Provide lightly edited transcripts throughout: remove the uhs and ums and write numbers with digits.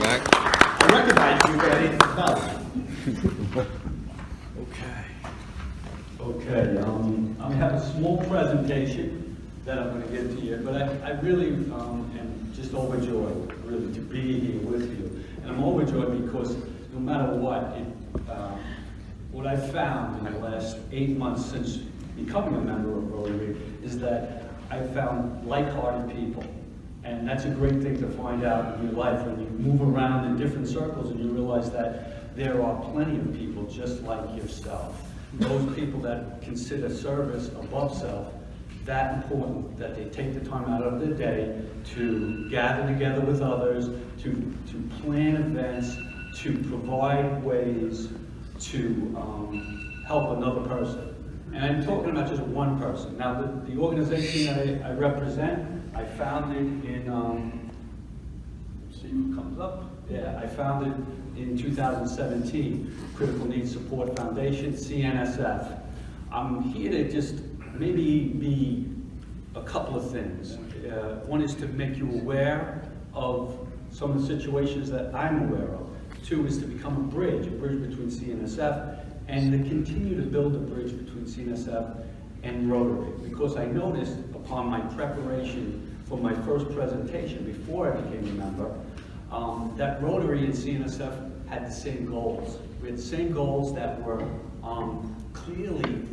back. I recognize you, but I didn't spell it. Okay, I have a small presentation that I'm going to give to you, but I really am just overjoyed, really, to be here with you. And I'm overjoyed because no matter what I've found in the last 8 months since becoming a member of Rotary is that I've found like-hearted people. And that's a great thing to find out in your life when you move around in different circles and you realize that there are plenty of people just like yourself. Those people that consider service above self that important, that they take the time out of their day to gather together with others, to plan events, to provide ways to help another person. And I'm talking about just one person. Now, the organization that I represent, I founded in, let's see what comes up. Yeah, I founded in 2017, Critical Needs Support Foundation, CNSF. I'm here to just maybe be a couple of things. One is to make you aware of some of the situations that I'm aware of. Two is to become a bridge between CNSF, and to continue to build a bridge between CNSF and Rotary. Because I noticed upon my preparation for my first presentation before I became a member, that Rotary and CNSF had the same goals. We had the same goals that were clearly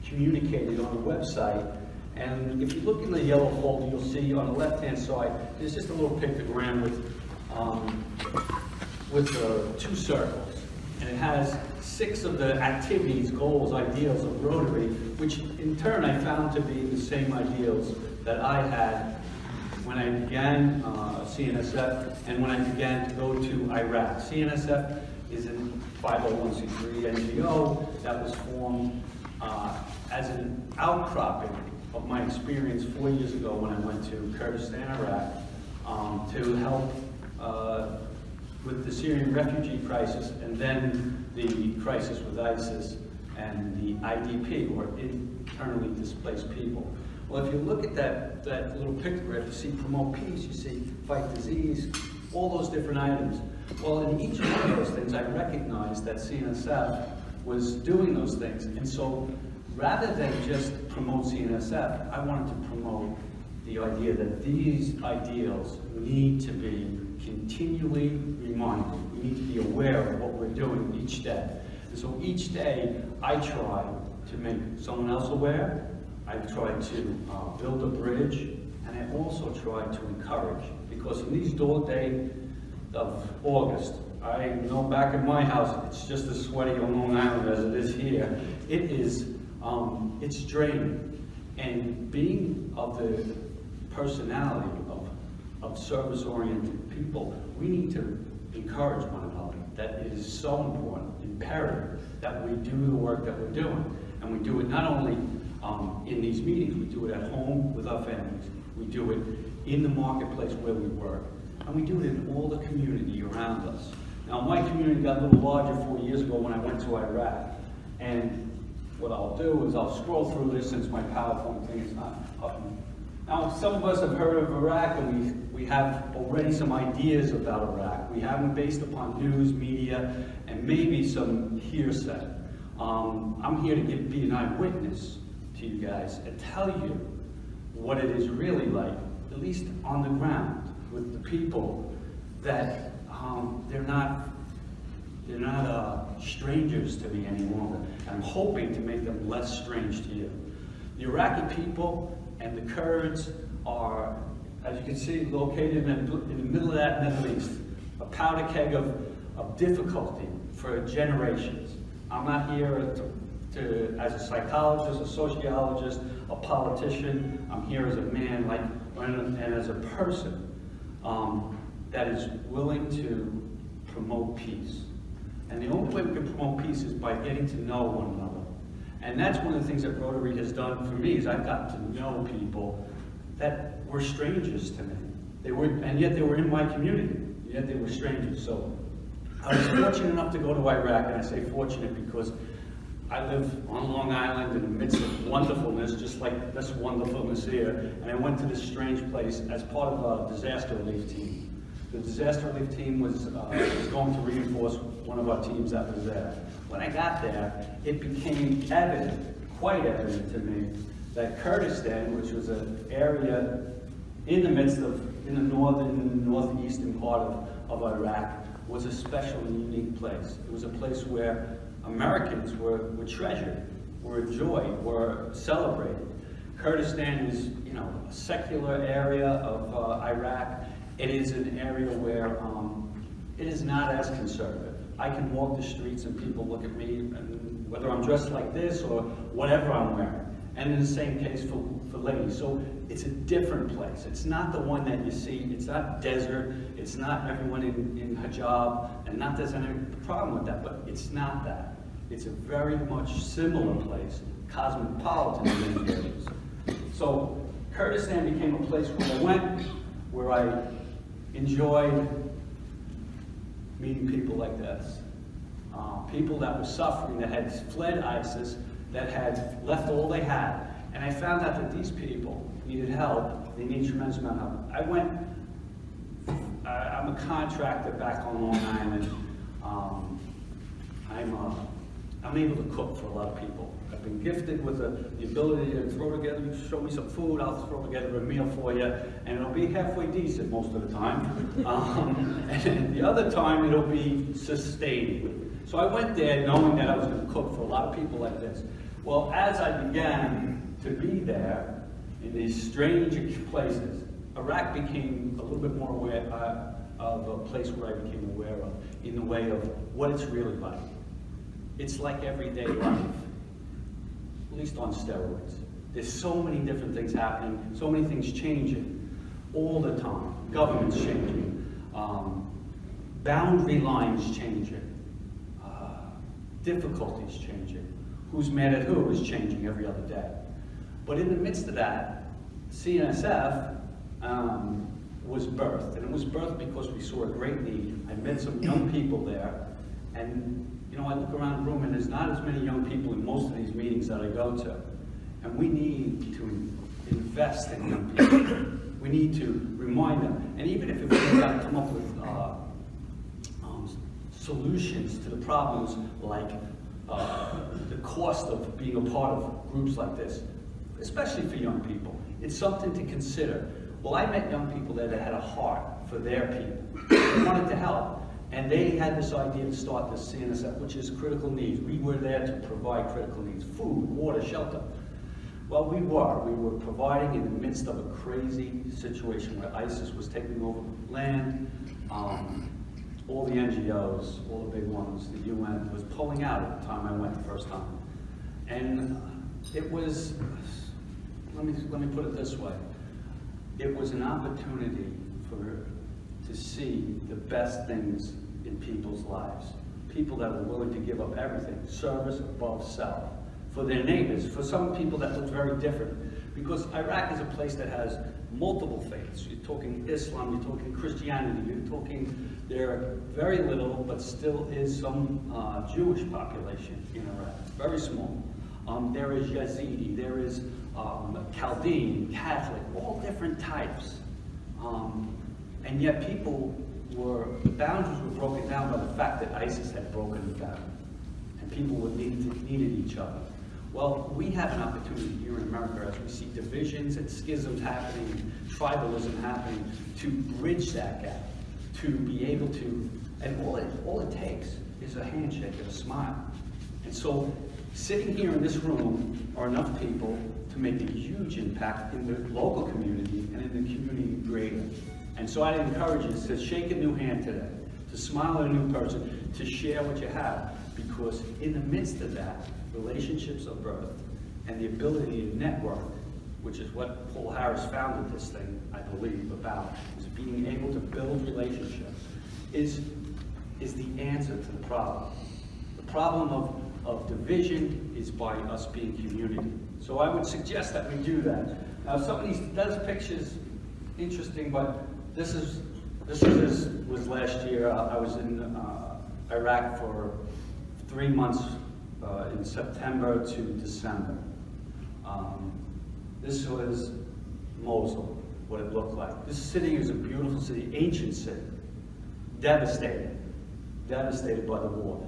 communicated on the website. And if you look in the yellow folder, you'll see on the left-hand side, there's just a little pictogram with 2 circles. And it has 6 of the activities, goals, ideals of Rotary, which in turn I found to be the same ideals that I had when I began CNSF and when I began to go to Iraq. CNSF is a 501c3 NGO that was formed as an outcropping of my experience 4 years ago when I went to Kurdistan, Iraq, to help with the Syrian refugee crisis and then the crisis with ISIS and the IDP, or internally displaced people. Well, if you look at that little pictograph, you see promote peace, you see fight disease, all those different items. Well, in each one of those things, I recognized that CNSF was doing those things. And so rather than just promote CNSF, I wanted to promote the idea that these ideals need to be continually reminded. We need to be aware of what we're doing each day. And so each day, I try to make someone else aware. I try to build a bridge, and I also try to encourage. Because in these dull days of August, I know back in my house, it's just as sweaty on Long Island as it is here. It is, it's draining. And being of the personality of service-oriented people, we need to encourage one another. That it is so important, imperative, that we do the work that we're doing. And we do it not only in these meetings, we do it at home with our families. We do it in the marketplace where we work. And we do it in all the community around us. Now, my community got a little larger 4 years ago when I went to Iraq. And what I'll do is I'll scroll through this since my PowerPoint thing is not up. Now, some of us have heard of Iraq, and we have already some ideas about Iraq. We have them based upon news, media, and maybe some hearsay. I'm here to be an eyewitness to you guys and tell you what it is really like, at least on the ground, with the people that they're not strangers to me any longer. I'm hoping to make them less strange to you. The Iraqi people and the Kurds are, as you can see, located in the middle of that Middle East, a powder keg of difficulty for generations. I'm not here as a psychologist, a sociologist, a politician. I'm here as a man, and as a person that is willing to promote peace. And the only way we can promote peace is by getting to know one another. And that's one of the things that Rotary has done for me, is I've gotten to know people that were strangers to me. And yet they were in my community, yet they were strangers. So I was fortunate enough to go to Iraq, and I say fortunate because I live on Long Island in the midst of wonderfulness, just like this wonderfulness here, and I went to this strange place as part of a disaster relief team. The disaster relief team was going to reinforce one of our teams that was there. When I got there, it became evident, quite evident to me, that Kurdistan, which was an area in the midst of, in the northeastern part of Iraq, was a special and unique place. It was a place where Americans were treasured, were enjoyed, were celebrated. Kurdistan is, you know, a secular area of Iraq. It is an area where it is not as conservative. I can walk the streets and people look at me, and whether I'm dressed like this or whatever I'm wearing. And in the same case for ladies. So it's a different place. It's not the one that you see. It's not desert. It's not everyone in hijab. And not there's any problem with that, but it's not that. It's a very much similar place, cosmopolitan in many areas. So Kurdistan became a place where I went, where I enjoyed meeting people like this. People that were suffering, that had fled ISIS, that had left all they had. And I found out that these people needed help. They need a tremendous amount of help. I went, I'm a contractor back on Long Island. I'm able to cook for a lot of people. I've been gifted with the ability to throw together, you show me some food, I'll throw together a meal for you, and it'll be halfway decent most of the time. And the other time, it'll be sustaining. So I went there knowing that I was going to cook for a lot of people like this. Well, as I began to be there in these strange places, Iraq became a little bit more aware of a place where I became aware of, in the way of what it's really like. It's like everyday life, at least on steroids. There's so many different things happening, so many things changing all the time. Government's changing, boundary lines changing, difficulties changing. Who's mad at who is changing every other day. But in the midst of that, CNSF was birthed, and it was birthed because we saw a great need. I met some young people there, and you know, I look around the room and there's not as many young people in most of these meetings that I go to. And we need to invest in young people. We need to remind them. And even if we've got to come up with solutions to the problems like the cost of being a part of groups like this, especially for young people, it's something to consider. Well, I met young people that had a heart for their people. They wanted to help. And they had this idea to start this CNSF, which is critical needs. We were there to provide critical needs, food, water, shelter. Well, we were providing in the midst of a crazy situation where ISIS was taking over land. All the NGOs, all the big ones, the UN was pulling out at the time I went the first time. And it was, let me put it this way. It was an opportunity to see the best things in people's lives. People that were willing to give up everything, service above self, for their neighbors. For some people that looks very different, because Iraq is a place that has multiple faiths. You're talking Islam, you're talking Christianity, you're talking, there are very little, but still is some Jewish population in Iraq, very small. There is Yazidi, there is Chaldean, Catholic, all different types. And yet the boundaries were broken down by the fact that ISIS had broken them down. And people needed each other. Well, we have an opportunity here in America as we see divisions and schisms happening, tribalism happening, to bridge that gap, to be able to, and all it takes is a handshake and a smile. And so, sitting here in this room are enough people to make a huge impact in the local community and in the community greater. And so I'd encourage you to shake a new hand today, to smile at a new person, to share what you have, because in the midst of that, relationships are birthed, and the ability to network, which is what Paul Harris founded this thing, I believe, about, is being able to build relationships, is the answer to the problem. The problem of division is by us being community. So I would suggest that we do that. Now, some of these pictures, interesting, but this was last year. I was in Iraq for 3 months, in September to December. This was Mosul, what it looked like. This city is a beautiful city, ancient city. devastated by the war.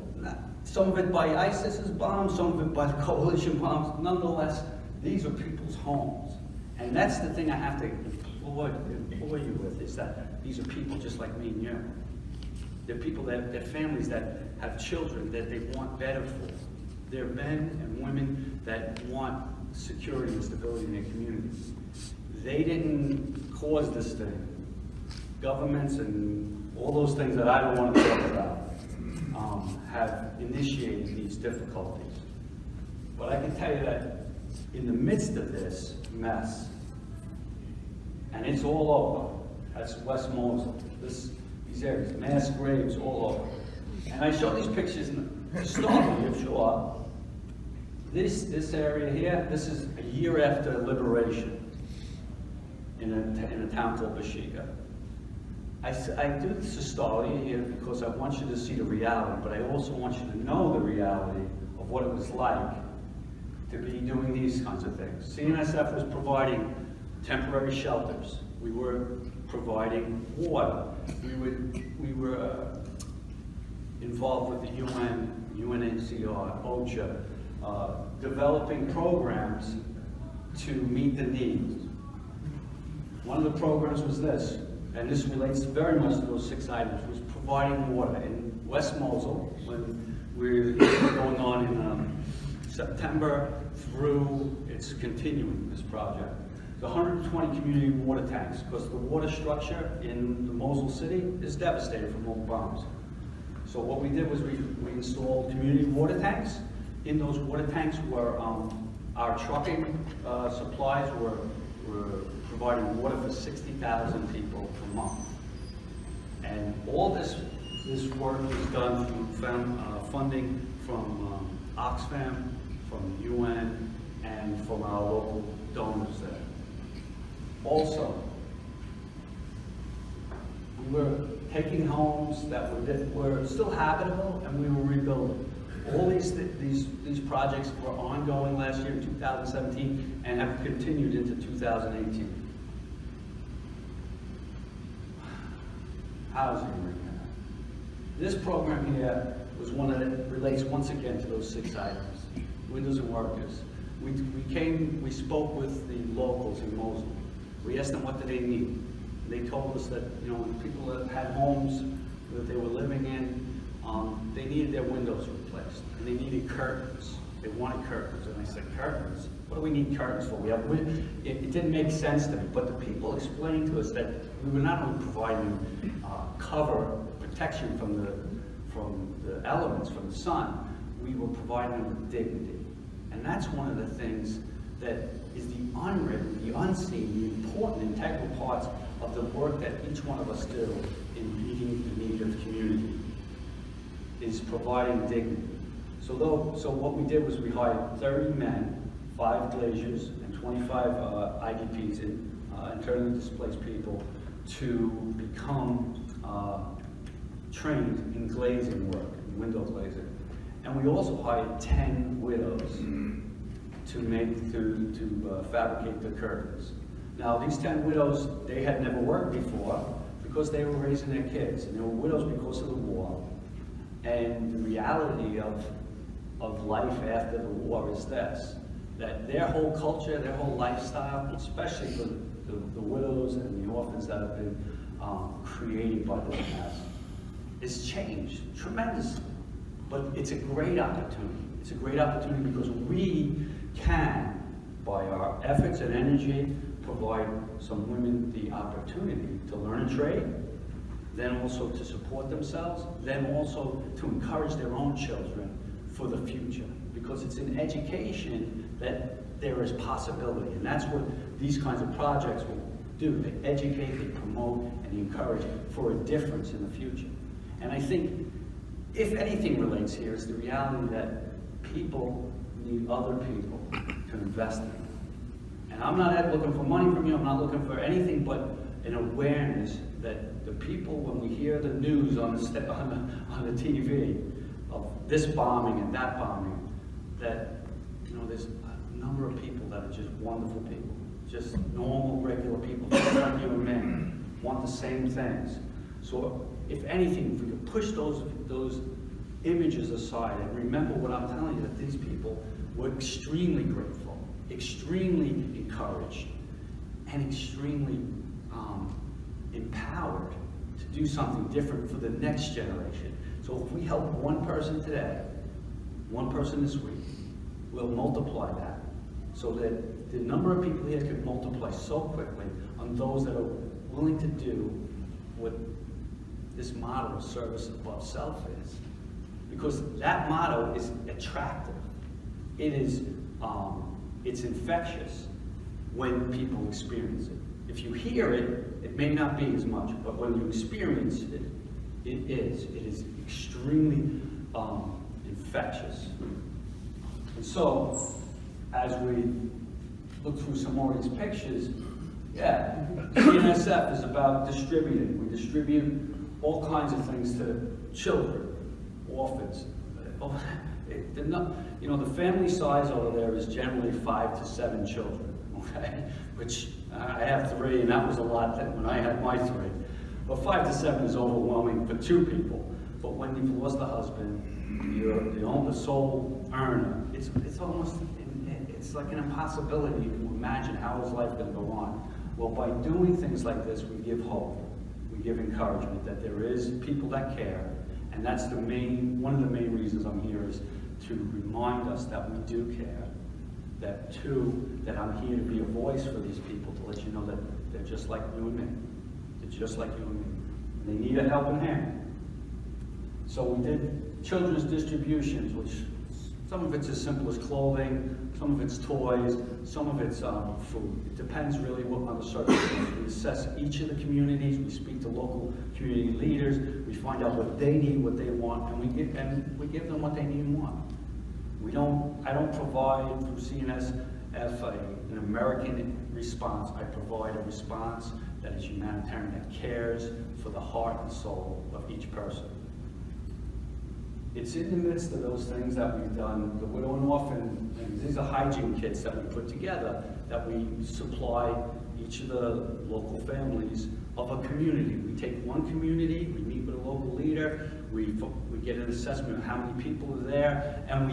Some of it by ISIS's bombs, some of it by the coalition bombs. Nonetheless, these are people's homes. And that's the thing I have to employ you with, is that these are people just like me and you. They're people they're families that have children that they want better for. They're men and women that want security and stability in their communities. They didn't cause this thing. Governments and all those things that I don't want to talk about have initiated these difficulties. But I can tell you that in the midst of this mess, and it's all over, that's West Mosul, these areas, mass graves all over. And I show these pictures to start with you, sure. This area here, this is a year after liberation in a town called Bashika. I do this historically here because I want you to see the reality, but I also want you to know the reality of what it was like to be doing these kinds of things. CNSF was providing temporary shelters. We were providing water. We were involved with the UN, UNHCR, OCHA, developing programs to meet the needs. One of the programs was this, and this relates very much to those 6 items, was providing water in West Mosul, when we're going on in September through, it's continuing, this project. The 120 community water tanks, because the water structure in the Mosul city is devastated from all the bombs. So what we did was we installed community water tanks. In those water tanks were our trucking supplies were providing water for 60,000 people per month. And all this work was done through funding from Oxfam, from the UN, and from our local donors there. Also, we were taking homes that were still habitable, and we were rebuilding. All these projects were ongoing last year, 2017, and have continued into 2018. Housing right now. This program here was one that relates once again to those 6 items, windows and workers. We spoke with the locals in Mosul. We asked them what do they need. They told us that, you know, people that had homes that they were living in, they needed their windows replaced, and they needed curtains. They wanted curtains, and I said, curtains? What do we need curtains for? It didn't make sense to me, but the people explained to us that we were not only providing cover, protection from the elements, from the sun, we were providing them with dignity. And that's one of the things that is the unwritten, the unseen, the important, integral parts of the work that each one of us do in meeting the need of the community, is providing dignity. So what we did was we hired 30 men, 5 glaziers, and 25 IDPs, internally displaced people, to become trained in glazing work, window glazing. And we also hired 10 widows to fabricate the curtains. Now, these 10 widows, they had never worked before because they were raising their kids, and they were widows because of the war. And the reality of life after the war is this, that their whole culture, their whole lifestyle, especially for the widows and the orphans that have been created by this mess, is changed tremendously. But it's a great opportunity. It's a great opportunity because we can, by our efforts and energy, provide some women the opportunity to learn a trade, then also to support themselves, then also to encourage their own children for the future. Because it's in education that there is possibility, and that's what these kinds of projects will do. They educate, they promote, and encourage for a difference in the future. And I think, if anything relates here, is the reality that people need other people to invest in them. And I'm not looking for money from you, I'm not looking for anything but an awareness that the people, when we hear the news on the TV of this bombing and that bombing, that, you know, there's a number of people that are just wonderful people, just normal, regular people, just like you and me, want the same things. So if anything, if we could push those images aside and remember what I'm telling you, that these people were extremely grateful, extremely encouraged, and extremely empowered to do something different for the next generation. So if we help one person today, one person this week, we'll multiply that so that the number of people here can multiply so quickly on those that are willing to do what this motto of service above self is. Because that motto is attractive. It is, it's infectious when people experience it. If you hear it, it may not be as much, but when you experience it, it is extremely infectious. And so, as we look through some more of these pictures, yeah, CNSF is about distributing. We distribute all kinds of things to children, orphans. You know, the family size over there is generally 5 to 7 children, okay? Which I have 3, and that was a lot when I had my 3. But 5 to 7 is overwhelming for 2 people. But when you've lost a husband, you're the sole earner. It's almost, it's like an impossibility to imagine how is life going to go on. Well, by doing things like this, we give hope. We give encouragement that there is people that care, and that's one of the main reasons I'm here is to remind us that we do care. That I'm here to be a voice for these people, to let you know that they're just like you and me. They're just like you and me. And they need a helping hand. So we did children's distributions, which some of it's as simple as clothing, some of it's toys, some of it's food. It depends really on the circumstances. We assess each of the communities, we speak to local community leaders, we find out what they need, what they want, and we give them what they need and want. I don't provide through CNSF an American response. I provide a response that is humanitarian, that cares for the heart and soul of each person. It's in the midst of those things that we've done, the widow and orphan, and these are hygiene kits that we put together, that we supply each of the local families of a community. We take one community, we meet with a local leader, we get an assessment of how many people are there, and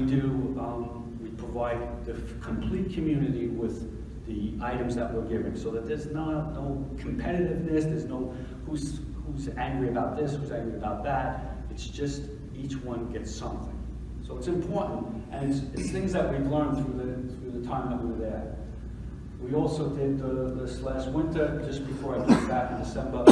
we provide the complete community with the items that we're giving, so that there's no competitiveness, there's no who's angry about this, who's angry about that. It's just each one gets something. So it's important, and it's things that we've learned through the time that we were there. We also did this last winter, just before I came back in December.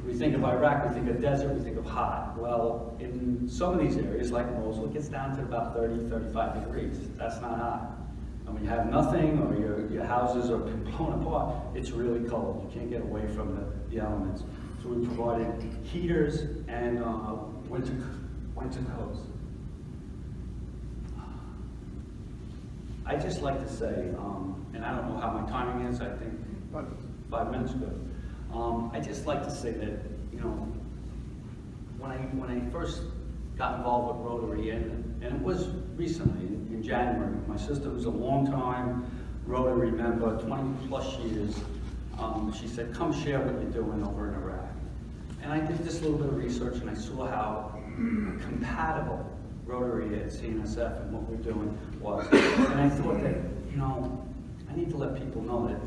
We think of Iraq, we think of desert, we think of hot. Well, in some of these areas, like Mosul, it gets down to about 30, 35 degrees. That's not hot. And when you have nothing, or your houses are blown apart, it's really cold. You can't get away from the elements. So we provided heaters and winter coats. I just like to say, and I don't know how my timing is, I think 5 minutes ago. I just like to say that, you know, when I first got involved with Rotary, and it was recently, in January, my sister was a long-time Rotary member, 20 plus years. She said, come share what you're doing over in Iraq. And I did this little bit of research, and I saw how compatible Rotary at CNSF and what we're doing was. And I thought that, you know, I need to let people know that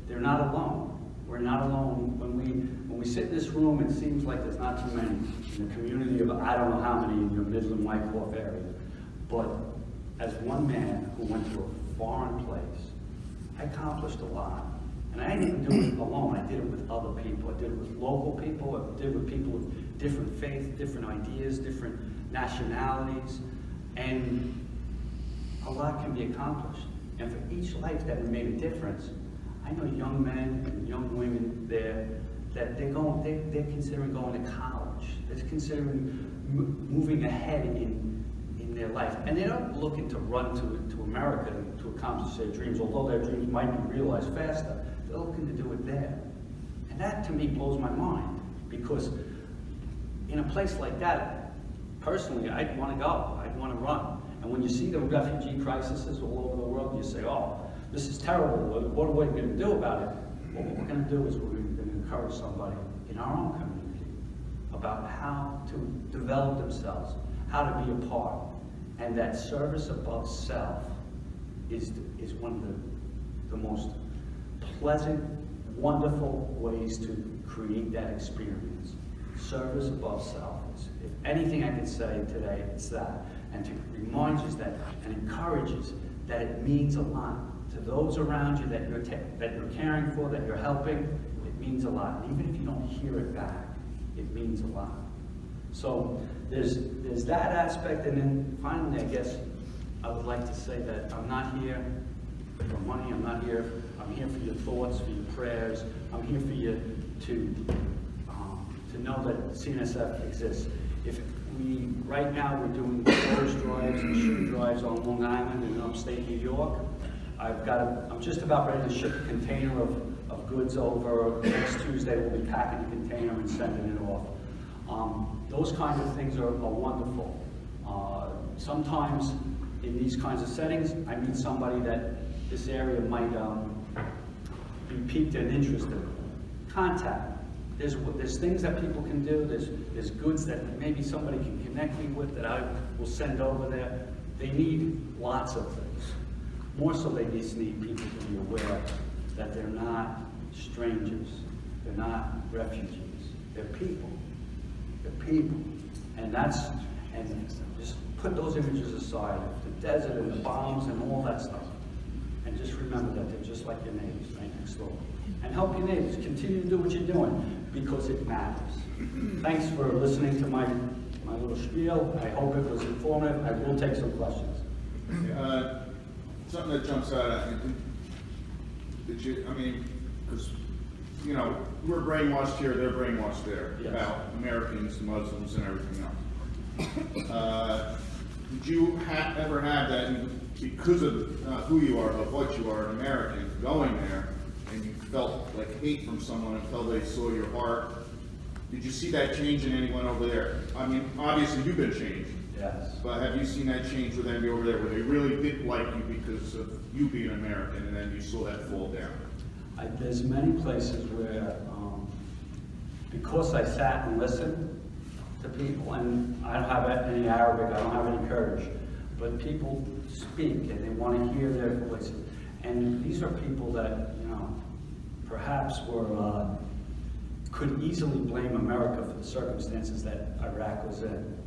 they're not alone. We're not alone. When we sit in this room, it seems like there's not too many in the community of, I don't know how many in your Midland, Wyckoff area. But as one man who went to a foreign place, I accomplished a lot. And I didn't do it alone, I did it with other people. I did it with local people, I did it with people with different faiths, different ideas, different nationalities, and a lot can be accomplished. And for each life that made a difference, I know young men and young women there that they're considering going to college. They're considering moving ahead in their life. And they're not looking to run to America to accomplish their dreams, although their dreams might be realized faster. They're looking to do it there. And that to me blows my mind, because in a place like that, personally, I'd want to go, I'd want to run. And when you see the refugee crises all over the world, you say, oh, this is terrible, what are we going to do about it? Well, what we're going to do is we're going to encourage somebody in our own community about how to develop themselves, how to be a part, and that service above self is one of the most pleasant, wonderful ways to create that experience. Service above self. If anything I could say today, it's that. And to remind you that and encourages that it means a lot to those around you that you're caring for, that you're helping. It means a lot. And even if you don't hear it back, it means a lot. So there's that aspect, and then finally, I guess I would like to say that I'm not here for money. I'm here for your thoughts, for your prayers. I'm here for you to know that CNSF exists. Right now we're doing forage drives and shoe drives on Long Island and in upstate New York. I'm just about ready to ship a container of goods over. Next Tuesday we'll be packing the container and sending it off. Those kinds of things are wonderful. Sometimes in these kinds of settings, I meet somebody that this area might be piqued and interested. Contact. There's things that people can do. There's goods that maybe somebody can connect me with that I will send over there. They need lots of things. More so, they just need people to be aware that they're not strangers. They're not refugees. They're people. They're people. And just put those images aside, the desert and the bombs and all that stuff. And just remember that they're just like your neighbors right next door. And help your neighbors. Continue to do what you're doing because it matters. Thanks for listening to my little spiel. I hope it was informative. I will take some questions. Something that jumps out at me, because, we're brainwashed here, they're brainwashed there, yes, about Americans, Muslims, and everything else. Did you ever have that, because of who you are, of what you are, an American, going there, and you felt like hate from someone until they saw your heart? Did you see that change in anyone over there? I mean, obviously you've been changed. Yes. But have you seen that change with anybody over there, where they really did like you because of you being American, and then you saw that fall down? There's many places where, because I sat and listened to people, and I don't have any Arabic, I don't have any Kurdish, but people speak and they want to hear their voices. And these are people that, perhaps could easily blame America for the circumstances that Iraq was in.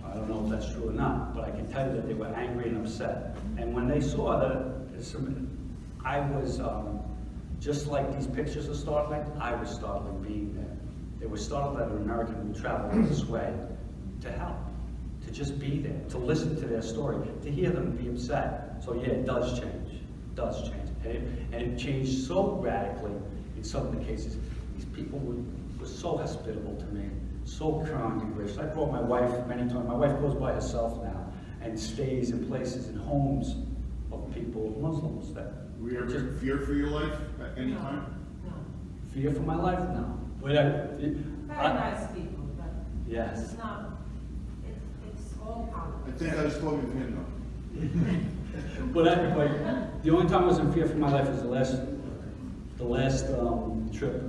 I don't know if that's true or not, but I can tell you that they were angry and upset. And when they saw that, I was, just like these pictures are startling, I was startling being there. They were startled that an American would travel this way to help, to just be there, to listen to their story, to hear them be upset. So yeah, it does change. It does change. And it changed so radically in some of the cases. These people were so hospitable to me, so kind and gracious. I brought my wife many times. My wife goes by herself now and stays in places, in homes of people, Muslims, that Were you ever in fear for your life at any time? No. fear for my life now. But Very nice people, but yes. it's not, it's all I politics. think I was talking to him though. But the only time I was in fear for my life was the last trip.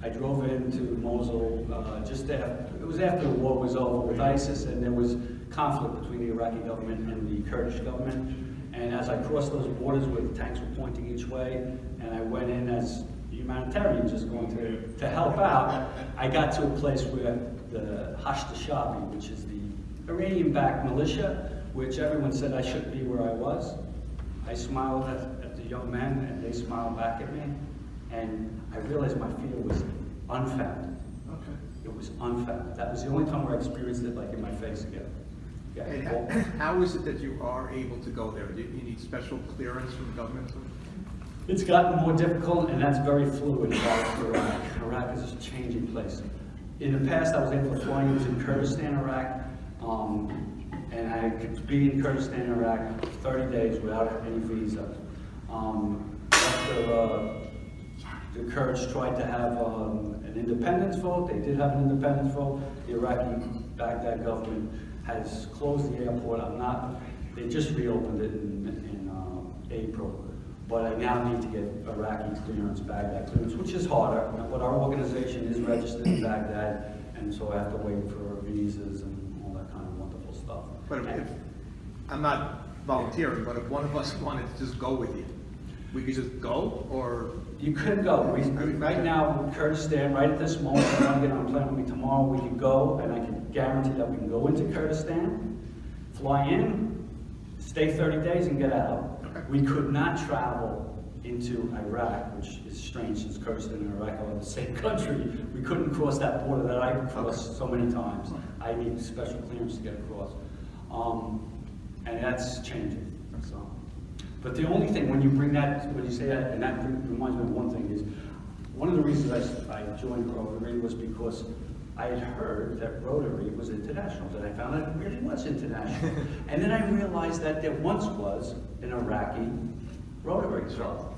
I drove into Mosul just after, it was after the war was over with ISIS, and there was conflict between the Iraqi government and the Kurdish government. And as I crossed those borders where the tanks were pointing each way, and I went in as a humanitarian just going to help out, I got to a place where the Hashd-e-Shabi, which is the Iranian-backed militia, which everyone said I shouldn't be where I was. I smiled at the young men, and they smiled back at me, and I realized my fear was unfounded. Okay. It was unfounded. That was the only time where I experienced it like in my face again. Yeah. And how is it that you are able to go there? Do you need special clearance from the government? It's gotten more difficult, and that's very fluid about Iraq. Iraq is a changing place. In the past, I was able to fly into Kurdistan, Iraq, and I could be in Kurdistan, Iraq, 30 days without any visa. After the Kurds tried to have an independence vote, they did have an independence vote. The Iraqi Baghdad government has closed the airport. They just reopened it in April. But I now need to get Iraqi clearance, Baghdad clearance, which is harder. But our organization is registered in Baghdad, And so I have to wait for visas and all that kind of wonderful stuff. But if, I'm not volunteering, but if one of us wanted to just go with you, we could just go, or? You could go. Right now, in Kurdistan, right at this moment, if you want to get on a plane with me tomorrow, we could go, and I can guarantee that we can go into Kurdistan, fly in, stay 30 days, and get out. Okay. We could not travel into Iraq, which is strange since Kurdistan and Iraq are the same country. We couldn't cross that border that I crossed so many times. I need special clearance to get across. And that's changing. So. But the only thing, when you bring that, when you say that, and that reminds me of one thing, is one of the reasons I joined Rotary was because I had heard that Rotary was international, that I found out it really was international. And then I realized that there once was an Iraqi Rotary club,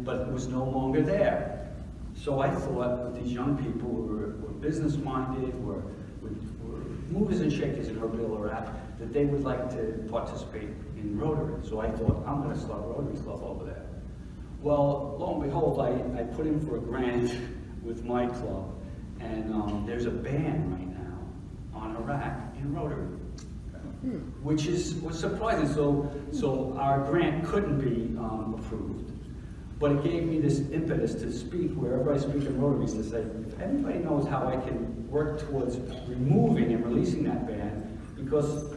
but it was no longer there. So I thought with these young people who were business-minded, were movers and shakers in Erbil, Iraq, that they would like to participate in Rotary. So I thought, I'm going to start a Rotary club over there. Well, lo and behold, I put in for a grant with my club, and there's a ban right now on Iraq in Rotary, which was surprising. So our grant couldn't be approved. But it gave me this impetus to speak wherever I speak in Rotaries, to say, if anybody knows how I can work towards removing and releasing that ban, because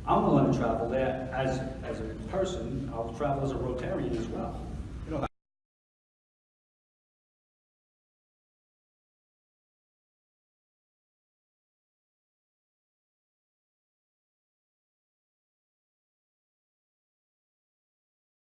I'm willing to travel there as a person, I'll travel as a Rotarian as well.